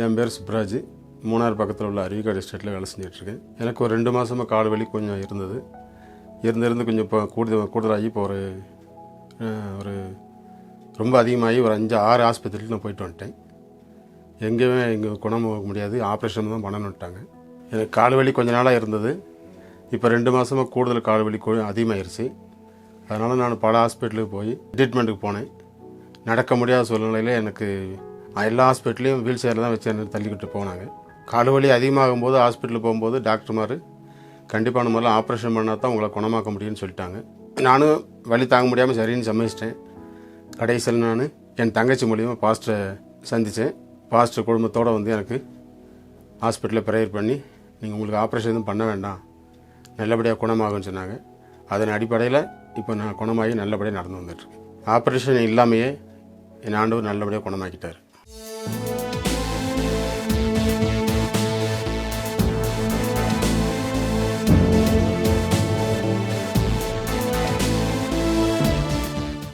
என் பேர் சுப்ராஜ். மூணார் பக்கத்தில் உள்ள அருவிக்காடு எஸ்டேட்டில் வேலை செஞ்சிட்ருக்கேன். எனக்கு ஒரு 2 மாதமாக கால் வலி கொஞ்சம் இருந்தது. இருந்து கொஞ்சம் இப்போ கூடுதலாகி இப்போ ஒரு ரொம்ப அதிகமாகி ஒரு 5-6 ஆஸ்பத்திரிக்கு நான் போயிட்டு வந்துட்டேன். எங்கேயுமே இங்கே குணமாக முடியாது, ஆப்ரேஷன் தான் பண்ணணுன்ட்டாங்க. எனக்கு கால் வலி கொஞ்ச நாளாக இருந்தது. இப்போ 2 மாதமாக கூடுதல் கால் வலி அதிகமாகிருச்சு. அதனால் நான் பல ஹாஸ்பிட்டலுக்கு போய் ட்ரீட்மெண்ட்டுக்கு போனேன். நடக்க முடியாத சூழ்நிலையில் எனக்கு எல்லா ஹாஸ்பிட்டலையும் வீல் சேரில் தான் வச்சு என்ன தள்ளிக்கிட்டு போனாங்க. கால் வலி அதிகமாகும் போது ஹாஸ்பிட்டலுக்கு போகும்போது டாக்டர்மார் கண்டிப்பான முறையில் ஆப்ரேஷன் பண்ணால் தான் உங்களை குணமாக்க முடியும்னு சொல்லிட்டாங்க. நானும் வலி தாங்க முடியாமல் சரின்னு சம்மதிச்சிட்டேன். கடைசியில் நான் என் தங்கச்சி மூலியமாக பாஸ்டரை சந்தித்தேன். பாஸ்டர் குடும்பத்தோடு வந்து எனக்கு ஹாஸ்பிட்டலில் ப்ரேயர் பண்ணி நீங்கள் உங்களுக்கு ஆப்ரேஷன் எதுவும் பண்ண வேண்டாம், நல்லபடியாக குணமாகும்னு சொன்னாங்க. அதன் அடிப்படையில் இப்போ நான் குணமாகி நல்லபடியாக நடந்து வந்துட்டுருக்கேன். ஆப்ரேஷன் இல்லாமையே என் ஆண்டவர் நல்லபடியாக குணமாக்கிட்டார்.